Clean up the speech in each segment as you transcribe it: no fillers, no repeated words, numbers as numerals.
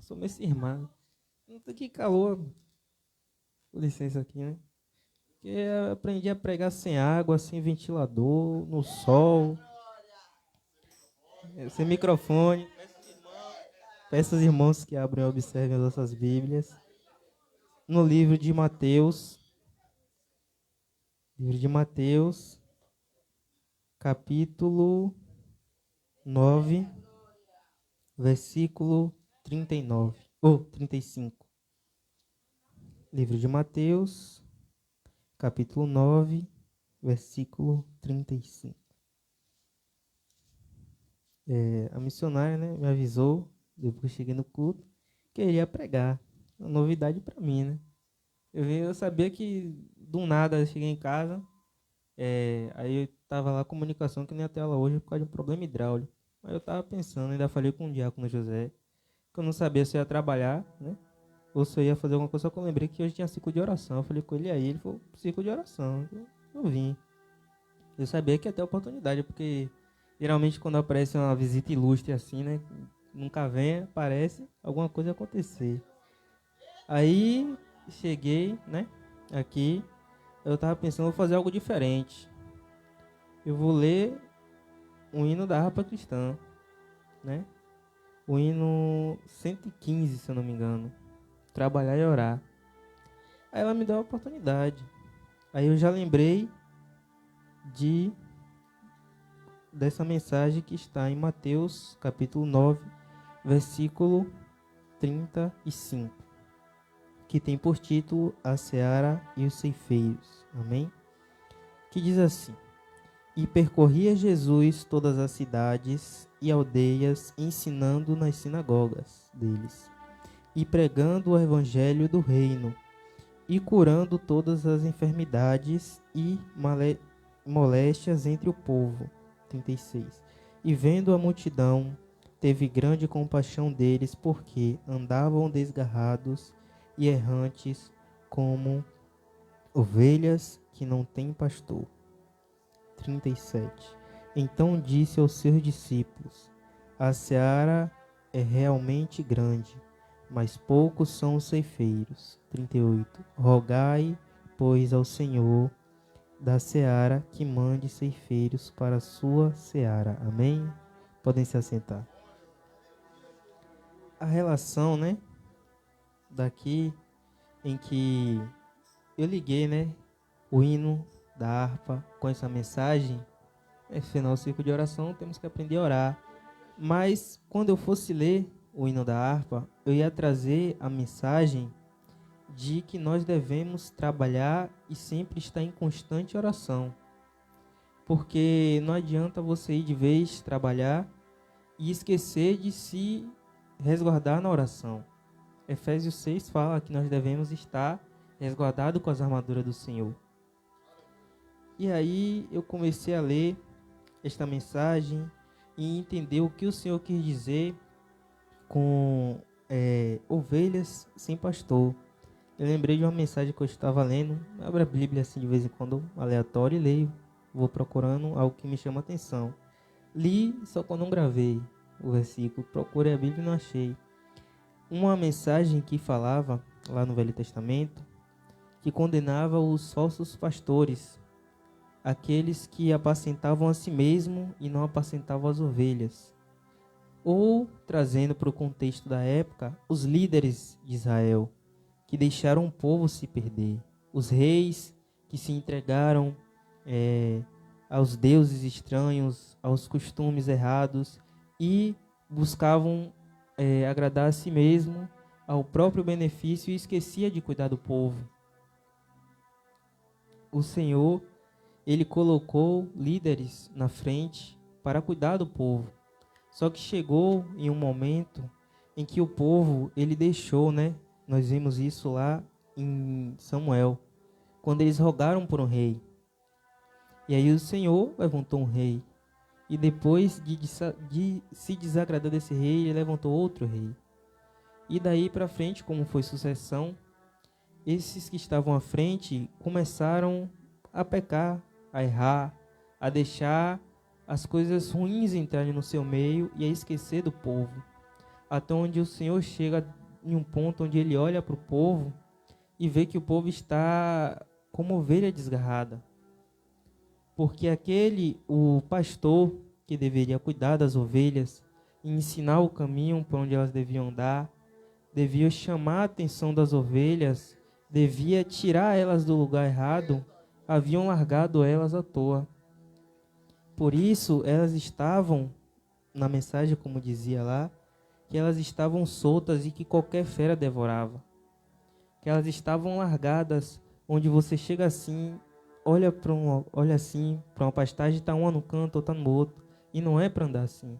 sou meio cismado. Não tem que calor. Com licença aqui, né? Porque eu aprendi a pregar sem água, sem ventilador, no sol, sem microfone. Peço aos irmãos que abrem e observem as nossas Bíblias. No livro de Mateus, capítulo 9, versículo 39, ou 35. Livro de Mateus, capítulo 9, versículo 35. A missionária, né, me avisou, depois que eu cheguei no culto, que eu iria pregar. Uma novidade para mim, né? Eu sabia que, do nada, eu cheguei em casa, aí eu estava lá, comunicação, que nem até aula hoje, por causa de um problema hidráulico. Aí eu estava pensando, ainda falei com o diácono José, que eu não sabia se eu ia trabalhar, né? Ou se eu ia fazer alguma coisa, só que eu lembrei que hoje tinha ciclo de oração. Eu falei com ele aí, ele falou, ciclo de oração. Eu vim. Eu sabia que ia ter oportunidade, porque geralmente quando aparece uma visita ilustre assim, né? Nunca vem, aparece, alguma coisa acontecer. Aí cheguei, né? Aqui, eu tava pensando, vou fazer algo diferente. Eu vou ler um hino da harpa cristã, né? O hino 115, se eu não me engano. Trabalhar e orar. Aí ela me deu a oportunidade. Aí eu já lembrei dessa mensagem que está em Mateus, capítulo 9, versículo 35, que tem por título A Seara e os Ceifeiros. Amém? Que diz assim: E percorria Jesus todas as cidades e aldeias, ensinando nas sinagogas deles, e pregando o evangelho do reino, e curando todas as enfermidades e moléstias entre o povo. 36. E vendo a multidão, teve grande compaixão deles, porque andavam desgarrados e errantes, como ovelhas que não têm pastor. 37. Então disse aos seus discípulos: A seara é realmente grande, mas poucos são os ceifeiros. 38. Rogai, pois, ao Senhor da seara que mande ceifeiros para a sua seara. Amém? Podem se assentar. A relação, né, daqui em que eu liguei, né, o hino da harpa com essa mensagem, final do ciclo de oração, temos que aprender a orar. Mas quando eu fosse ler o hino da harpa, eu ia trazer a mensagem de que nós devemos trabalhar e sempre estar em constante oração. Porque não adianta você ir de vez trabalhar e esquecer de se resguardar na oração. Efésios 6 fala que nós devemos estar resguardados com as armaduras do Senhor. E aí eu comecei a ler esta mensagem e entender o que o Senhor quis dizer com ovelhas sem pastor. Eu lembrei de uma mensagem que eu estava lendo. Eu abro a Bíblia assim de vez em quando, aleatório, e leio. Vou procurando algo que me chama a atenção. Li, só que eu não gravei o versículo. Procurei a Bíblia e não achei. Uma mensagem que falava, lá no Velho Testamento, que condenava os falsos pastores, aqueles que apacentavam a si mesmo e não apacentavam as ovelhas. Ou, trazendo para o contexto da época, os líderes de Israel, que deixaram o povo se perder. Os reis que se entregaram aos deuses estranhos, aos costumes errados e buscavam agradar a si mesmo, ao próprio benefício, e esquecia de cuidar do povo. O Senhor, Ele colocou líderes na frente para cuidar do povo. Só que chegou em um momento em que o povo, ele deixou, né? Nós vimos isso lá em Samuel, quando eles rogaram por um rei. E aí o Senhor levantou um rei. E depois de se desagradar desse rei, ele levantou outro rei. E daí para frente, como foi sucessão, esses que estavam à frente começaram a pecar, a errar, a deixar as coisas ruins entrarem no seu meio e a esquecer do povo. até onde o Senhor chega em um ponto onde ele olha para o povo e vê que o povo está como ovelha desgarrada. Porque o pastor que deveria cuidar das ovelhas e ensinar o caminho por onde elas deviam andar, devia chamar a atenção das ovelhas, devia tirar elas do lugar errado, haviam largado elas à toa. Por isso, elas estavam, na mensagem como dizia lá, que elas estavam soltas e que qualquer fera devorava. Que elas estavam largadas, onde você chega assim, olha assim para uma pastagem, está uma no canto, outra no outro. E não é para andar assim.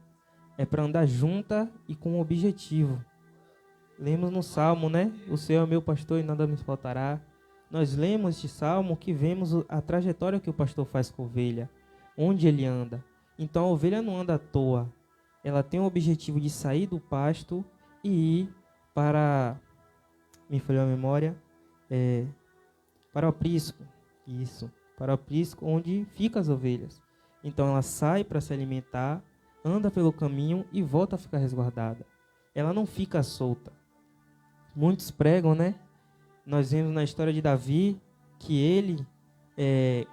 É para andar junta e com um objetivo. Lemos no Salmo, né? O Senhor é meu pastor e nada me faltará. Nós lemos este Salmo que vemos a trajetória que o pastor faz com a ovelha, onde ele anda. Então a ovelha não anda à toa. Ela tem o objetivo de sair do pasto e ir para, me falhou a memória, para o aprisco. Isso, para o aprisco onde ficam as ovelhas. Então ela sai para se alimentar, anda pelo caminho e volta a ficar resguardada. Ela não fica solta. Muitos pregam, né? Nós vemos na história de Davi que ele,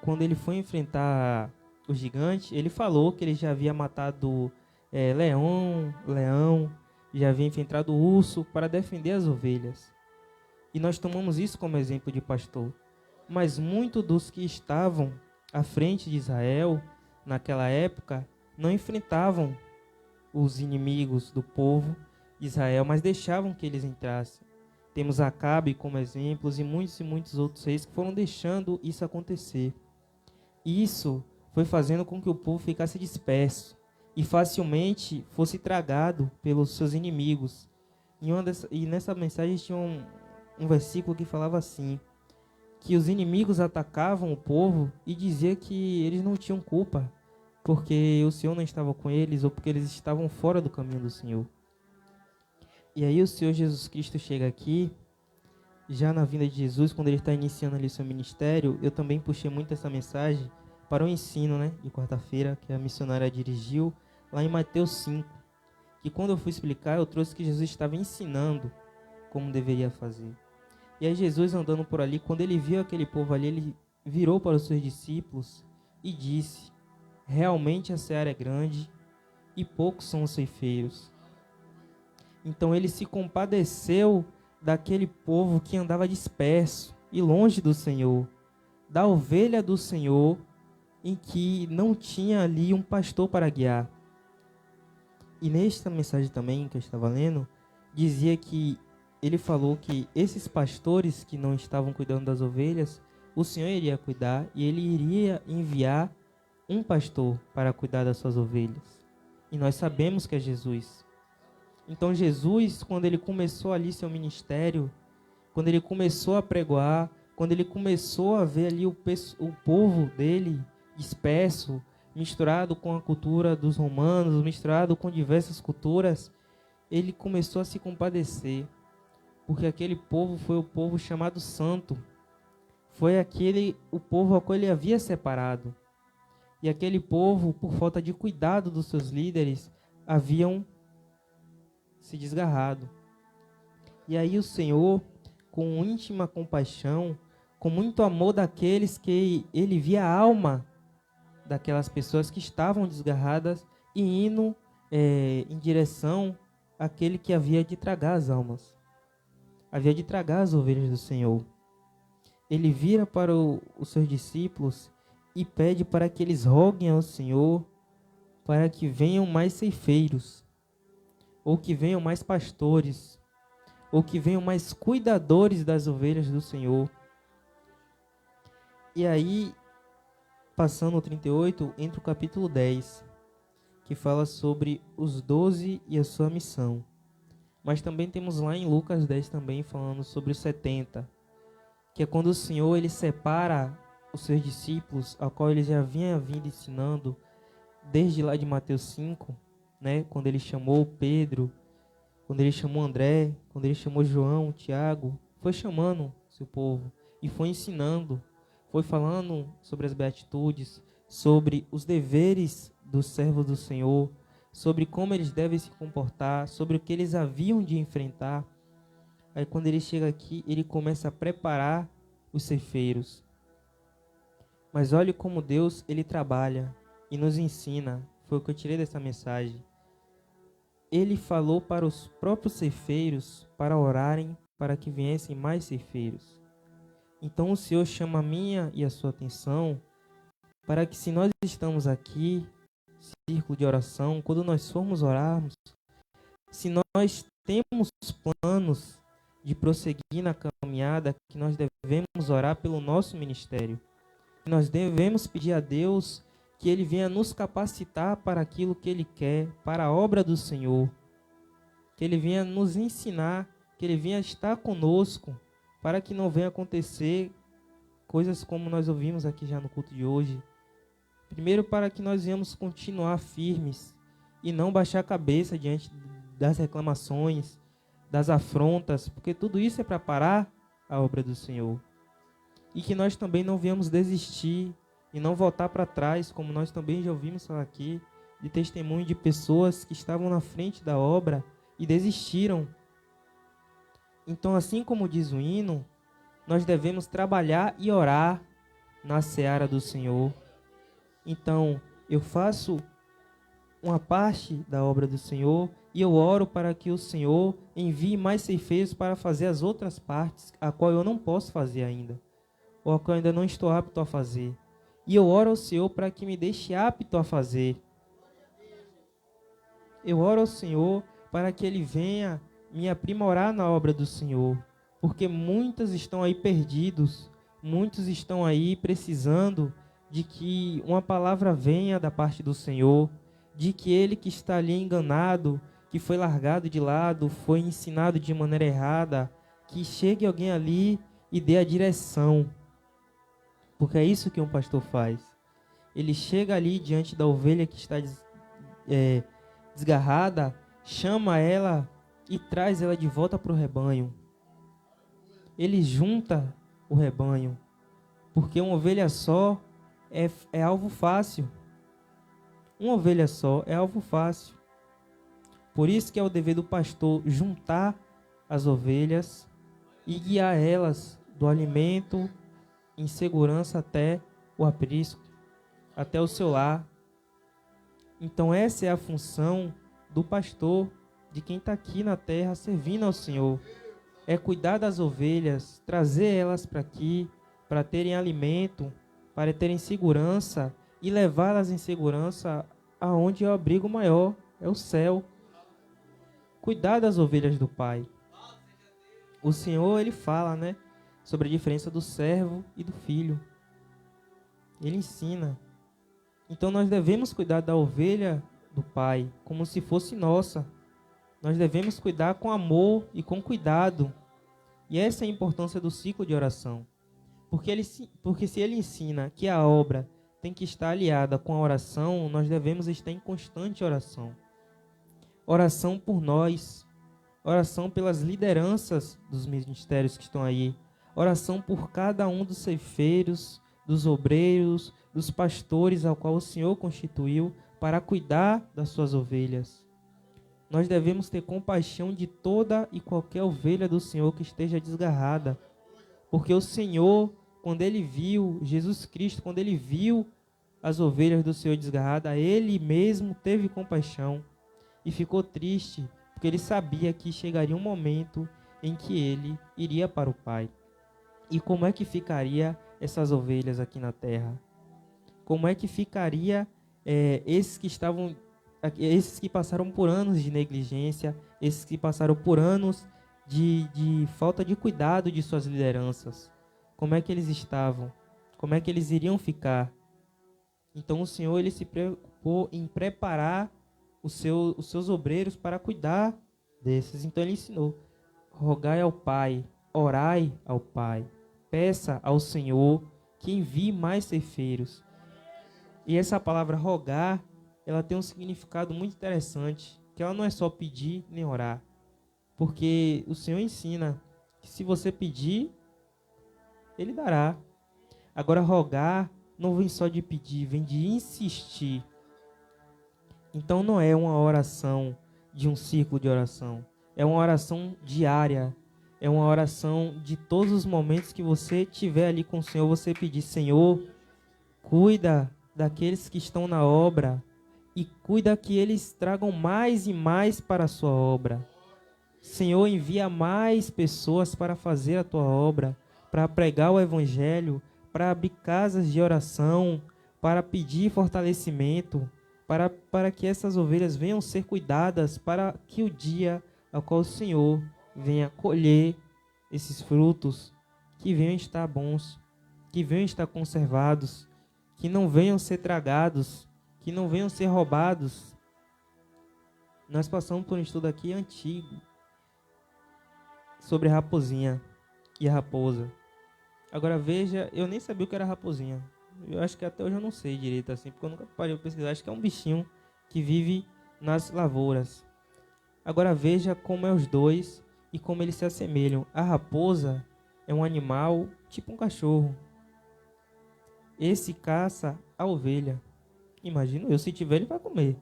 quando ele foi enfrentar o gigante, ele falou que ele já havia matado leão, já havia enfrentado o urso para defender as ovelhas. E nós tomamos isso como exemplo de pastor. Mas muitos dos que estavam à frente de Israel, naquela época, não enfrentavam os inimigos do povo de Israel, mas deixavam que eles entrassem. Temos Acabe como exemplos e muitos outros reis que foram deixando isso acontecer. Isso foi fazendo com que o povo ficasse disperso e facilmente fosse tragado pelos seus inimigos. E nessa mensagem tinha um versículo que falava assim, que os inimigos atacavam o povo e dizia que eles não tinham culpa, porque o Senhor não estava com eles ou porque eles estavam fora do caminho do Senhor. E aí o Senhor Jesus Cristo chega aqui, já na vinda de Jesus, quando ele está iniciando ali seu ministério. Eu também puxei muito essa mensagem para o ensino, né, de quarta-feira, que a missionária dirigiu, lá em Mateus 5. Que quando eu fui explicar, eu trouxe que Jesus estava ensinando como deveria fazer. E aí Jesus andando por ali, quando ele viu aquele povo ali, ele virou para os seus discípulos e disse: realmente a seara é grande e poucos são os ceifeiros. Então ele se compadeceu daquele povo que andava disperso e longe do Senhor, da ovelha do Senhor, em que não tinha ali um pastor para guiar. E nesta mensagem também que eu estava lendo, dizia que ele falou que esses pastores que não estavam cuidando das ovelhas, o Senhor iria cuidar e ele iria enviar um pastor para cuidar das suas ovelhas. E nós sabemos que é Jesus. Então Jesus, quando ele começou ali seu ministério, quando ele começou a pregoar, quando ele começou a ver ali o povo dele disperso, misturado com a cultura dos romanos, misturado com diversas culturas, ele começou a se compadecer, porque aquele povo foi o povo chamado santo, foi o povo ao qual ele havia separado, e aquele povo, por falta de cuidado dos seus líderes, haviam se desgarrado. E aí o Senhor, com íntima compaixão, com muito amor daqueles que ele via a alma daquelas pessoas que estavam desgarradas e indo em direção àquele que havia de tragar as almas, havia de tragar as ovelhas do Senhor. Ele vira para os seus discípulos e pede para que eles roguem ao Senhor para que venham mais ceifeiros, ou que venham mais pastores, ou que venham mais cuidadores das ovelhas do Senhor. E aí, passando o 38, entra o capítulo 10, que fala sobre os 12 e a sua missão. Mas também temos lá em Lucas 10 também falando sobre os 70, que é quando o Senhor ele separa os seus discípulos, ao qual ele já vinha vindo ensinando desde lá de Mateus 5, né, quando ele chamou Pedro, quando ele chamou André, quando ele chamou João, Tiago, foi chamando seu povo e foi ensinando, foi falando sobre as beatitudes, sobre os deveres dos servos do Senhor, sobre como eles devem se comportar, sobre o que eles haviam de enfrentar. Aí quando ele chega aqui, ele começa a preparar os ceifeiros. Mas olhe como Deus, ele trabalha e nos ensina. Foi o que eu tirei dessa mensagem. Ele falou para os próprios ceifeiros para orarem para que viessem mais ceifeiros. Então o Senhor chama a minha e a sua atenção para que, se nós estamos aqui, círculo de oração, quando nós formos orarmos, se nós temos planos de prosseguir na caminhada, que nós devemos orar pelo nosso ministério. Nós devemos pedir a Deus que Ele venha nos capacitar para aquilo que Ele quer, para a obra do Senhor. Que Ele venha nos ensinar, que Ele venha estar conosco, para que não venha acontecer coisas como nós ouvimos aqui já no culto de hoje. Primeiro, para que nós venhamos continuar firmes e não baixar a cabeça diante das reclamações, das afrontas, porque tudo isso é para parar a obra do Senhor. E que nós também não venhamos desistir e não voltar para trás, como nós também já ouvimos falar aqui, de testemunho de pessoas que estavam na frente da obra e desistiram. Então, assim como diz o hino, nós devemos trabalhar e orar na seara do Senhor. Então, eu faço uma parte da obra do Senhor e eu oro para que o Senhor envie mais ceifeiros para fazer as outras partes, a qual eu não posso fazer ainda, ou a qual eu ainda não estou apto a fazer. E eu oro ao Senhor para que me deixe apto a fazer. Eu oro ao Senhor para que Ele venha me aprimorar na obra do Senhor, porque muitos estão aí perdidos, muitos estão aí precisando de que uma palavra venha da parte do Senhor, de que ele que está ali enganado, que foi largado de lado, foi ensinado de maneira errada, que chegue alguém ali e dê a direção. Porque é isso que um pastor faz. Ele chega ali diante da ovelha que está desgarrada, chama ela e traz ela de volta para o rebanho. Ele junta o rebanho, porque uma ovelha só é alvo fácil. Uma ovelha só é alvo fácil. Por isso que é o dever do pastor juntar as ovelhas e guiar elas do alimento em segurança até o aprisco, até o seu lar. Então essa é a função do pastor, de quem está aqui na terra servindo ao Senhor. É cuidar das ovelhas, trazer elas para aqui, para terem alimento, para terem segurança e levá-las em segurança aonde é o abrigo maior, é o céu. Cuidar das ovelhas do Pai. O Senhor, Ele fala, né, sobre a diferença do servo e do filho. Ele ensina. Então nós devemos cuidar da ovelha do Pai como se fosse nossa. Nós devemos cuidar com amor e com cuidado. E essa é a importância do ciclo de oração. Porque se Ele ensina que a obra tem que estar aliada com a oração, nós devemos estar em constante oração. Oração por nós, oração pelas lideranças dos ministérios que estão aí, oração por cada um dos ceifeiros, dos obreiros, dos pastores ao qual o Senhor constituiu para cuidar das suas ovelhas. Nós devemos ter compaixão de toda e qualquer ovelha do Senhor que esteja desgarrada, porque o Senhor, quando Ele viu, Jesus Cristo, quando Ele viu as ovelhas do Senhor desgarradas, Ele mesmo teve compaixão e ficou triste, porque Ele sabia que chegaria um momento em que Ele iria para o Pai. E como é que ficaria essas ovelhas aqui na terra? Como é que ficaria esses que passaram por anos de negligência, esses que passaram por anos de falta de cuidado de suas lideranças? Como é que eles estavam? Como é que eles iriam ficar? Então o Senhor, Ele se preocupou em preparar os seus obreiros para cuidar desses. Então Ele ensinou: rogai ao Pai, orai ao Pai, peça ao Senhor que envie mais ceifeiros. E essa palavra rogar, ela tem um significado muito interessante, que ela não é só pedir nem orar, porque o Senhor ensina que se você pedir, Ele dará. Agora rogar não vem só de pedir, vem de insistir. Então não é uma oração de um círculo de oração. É uma oração diária. É uma oração de todos os momentos que você tiver ali com o Senhor, você pedir: Senhor, cuida daqueles que estão na obra e cuida que eles tragam mais e mais para a sua obra. Senhor, envia mais pessoas para fazer a tua obra, para pregar o evangelho, para abrir casas de oração, para pedir fortalecimento, para que essas ovelhas venham ser cuidadas, para que o dia ao qual o Senhor venha colher esses frutos, que venham estar bons, que venham estar conservados, que não venham ser tragados, que não venham ser roubados. Nós passamos por um estudo aqui antigo sobre a raposinha e a raposa. Agora veja, eu nem sabia o que era raposinha. Eu acho que até hoje eu não sei direito assim, porque eu nunca parei para pesquisar. Acho que é um bichinho que vive nas lavouras. Agora veja como é os dois e como eles se assemelham. A raposa é um animal tipo um cachorro. Esse caça a ovelha. Imagino eu, se tiver ele vai comer.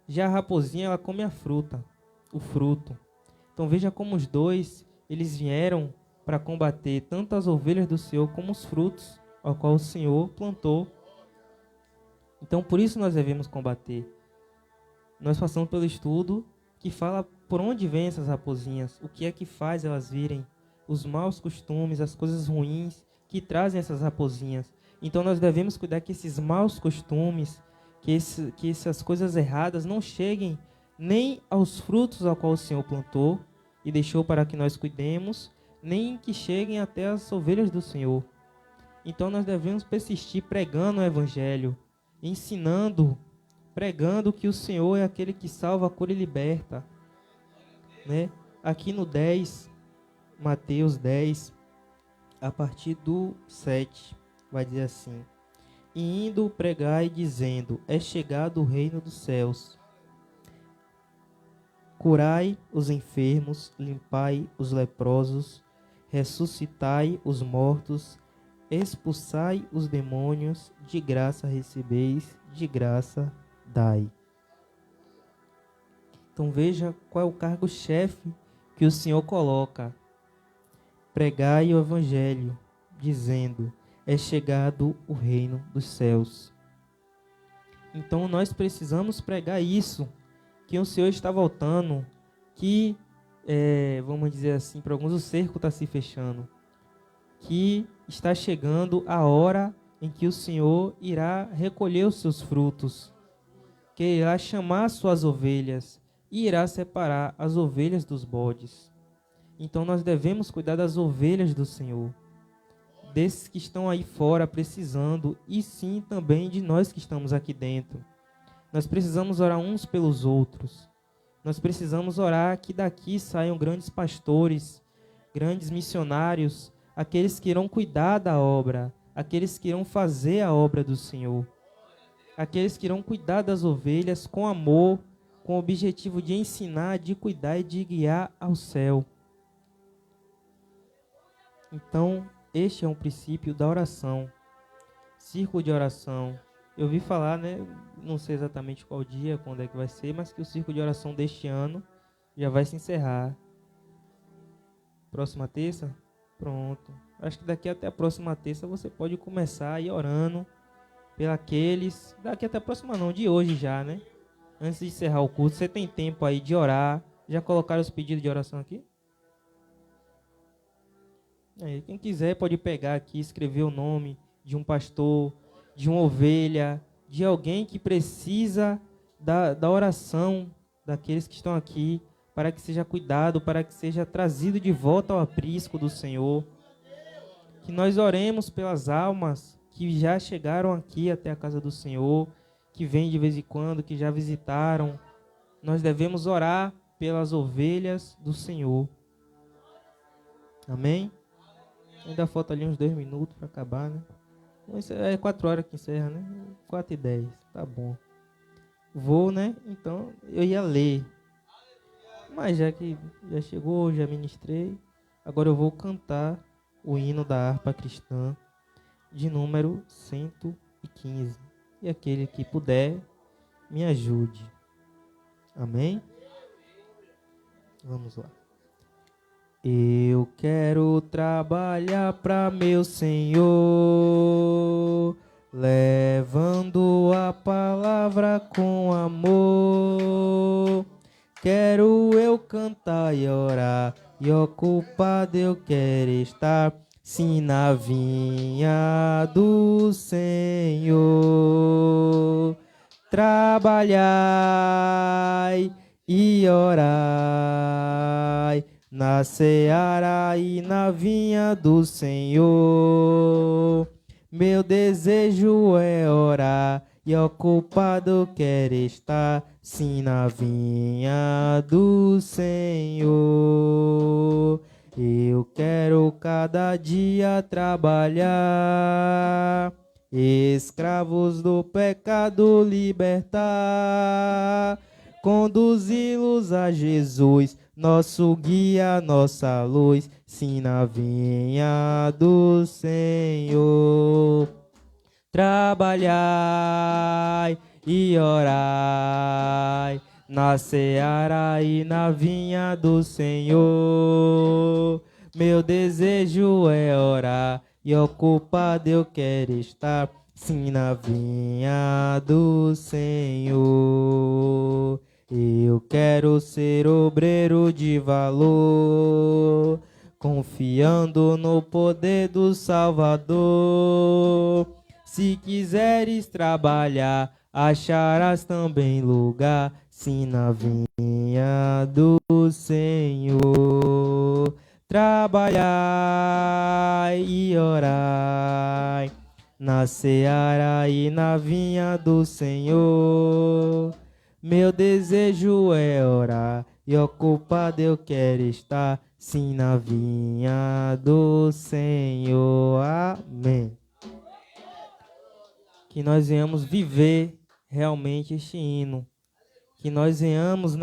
Já a raposinha, ela come a fruta, o fruto. Então veja como os dois, eles vieram para combater tanto as ovelhas do Senhor como os frutos ao qual o Senhor plantou. Então por isso nós devemos combater. Nós passamos pelo estudo que fala por onde vêm essas raposinhas, o que é que faz elas virem, os maus costumes, as coisas ruins que trazem essas raposinhas. Então nós devemos cuidar que esses maus costumes, que essas coisas erradas não cheguem nem aos frutos ao qual o Senhor plantou e deixou para que nós cuidemos, nem que cheguem até as ovelhas do Senhor. Então nós devemos persistir pregando o Evangelho, ensinando, pregando que o Senhor é aquele que salva, cura e liberta. Né? Aqui no 10, Mateus 10, a partir do 7, vai dizer assim: E indo pregai dizendo, é chegado o reino dos céus. Curai os enfermos, limpai os leprosos, ressuscitai os mortos, expulsai os demônios, de graça recebeis, de graça dai. Então veja qual é o cargo-chefe que o Senhor coloca. Pregai o evangelho, dizendo, é chegado o reino dos céus. Então nós precisamos pregar isso, que o Senhor está voltando, que, vamos dizer assim, para alguns o cerco está se fechando, que está chegando a hora em que o Senhor irá recolher os seus frutos, que irá chamar suas ovelhas e irá separar as ovelhas dos bodes. Então nós devemos cuidar das ovelhas do Senhor, desses que estão aí fora precisando, e sim também de nós que estamos aqui dentro. Nós precisamos orar uns pelos outros. Nós precisamos orar que daqui saiam grandes pastores, grandes missionários, aqueles que irão cuidar da obra, aqueles que irão fazer a obra do Senhor, aqueles que irão cuidar das ovelhas com amor, com o objetivo de ensinar, de cuidar e de guiar ao céu. Então, este é um princípio da oração, círculo de oração. Eu ouvi falar, né, não sei exatamente qual dia, quando é que vai ser, mas que o círculo de oração deste ano já vai se encerrar. Próxima terça? Pronto. Acho que daqui até a próxima terça você pode começar a ir orando pelaqueles. Daqui até a próxima não, de hoje já, né? Antes de encerrar o culto, você tem tempo aí de orar. Já colocaram os pedidos de oração aqui? Quem quiser pode pegar aqui, escrever o nome de um pastor, de uma ovelha, de alguém que precisa da oração daqueles que estão aqui, para que seja cuidado, para que seja trazido de volta ao aprisco do Senhor. Que nós oremos pelas almas que já chegaram aqui até a casa do Senhor, que vêm de vez em quando, que já visitaram. Nós devemos orar pelas ovelhas do Senhor. Amém? Ainda falta ali uns 2 minutos para acabar, né? É 4 horas que encerra, né? 4h10, tá bom. Vou, né? Então, eu ia ler. Mas já que já chegou, já ministrei. Agora eu vou cantar o hino da harpa cristã, de número 115. E aquele que puder, me ajude. Amém? Vamos lá. Eu quero trabalhar para meu Senhor, levando a palavra com amor. Quero eu cantar e orar, e ocupado eu quero estar, sim, na vinha do Senhor. Trabalhai e orai na seara e na vinha do Senhor. Meu desejo é orar e ocupado quero estar, sim, na vinha do Senhor. Eu quero cada dia trabalhar, escravos do pecado libertar, conduzi-los a Jesus, nosso guia, nossa luz, sim, na vinha do Senhor. Trabalhai e orai na seara e na vinha do Senhor. Meu desejo é orar e ocupado eu quero estar, sim, na vinha do Senhor. Eu quero ser obreiro de valor, confiando no poder do Salvador. Se quiseres trabalhar, acharás também lugar, sim, na vinha do Senhor. Trabalhai e orai na seara e na vinha do Senhor. Meu desejo é orar e ocupado eu quero estar, sim, na vinha do Senhor. Amém. Que nós venhamos viver realmente este hino. Que nós venhamos,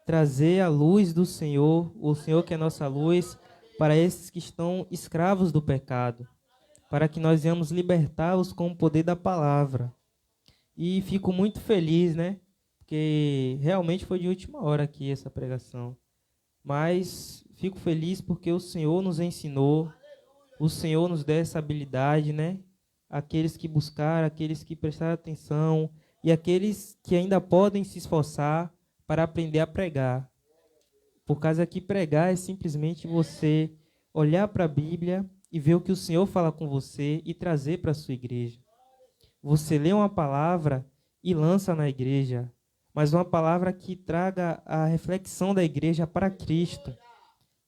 trazer a luz do Senhor, o Senhor que é nossa luz, para esses que estão escravos do pecado. Para que nós venhamos libertá-los com o poder da palavra. E fico muito feliz, porque realmente foi de última hora aqui essa pregação. Mas fico feliz porque o Senhor nos ensinou, o Senhor nos deu essa habilidade, Aqueles que buscaram, aqueles que prestaram atenção e aqueles que ainda podem se esforçar para aprender a pregar. Por causa que pregar é simplesmente você olhar para a Bíblia e ver o que o Senhor fala com você e trazer para a sua igreja. Você lê uma palavra e lança na igreja, mas uma palavra que traga a reflexão da igreja para Cristo.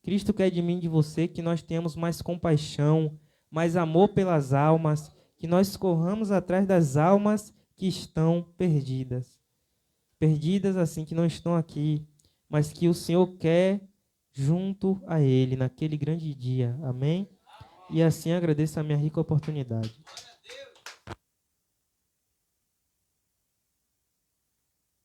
Cristo quer de mim e de você que nós tenhamos mais compaixão, mais amor pelas almas, que nós corramos atrás das almas que estão perdidas. Perdidas assim, que não estão aqui, mas que o Senhor quer junto a Ele, naquele grande dia. Amém? E assim agradeço a minha rica oportunidade.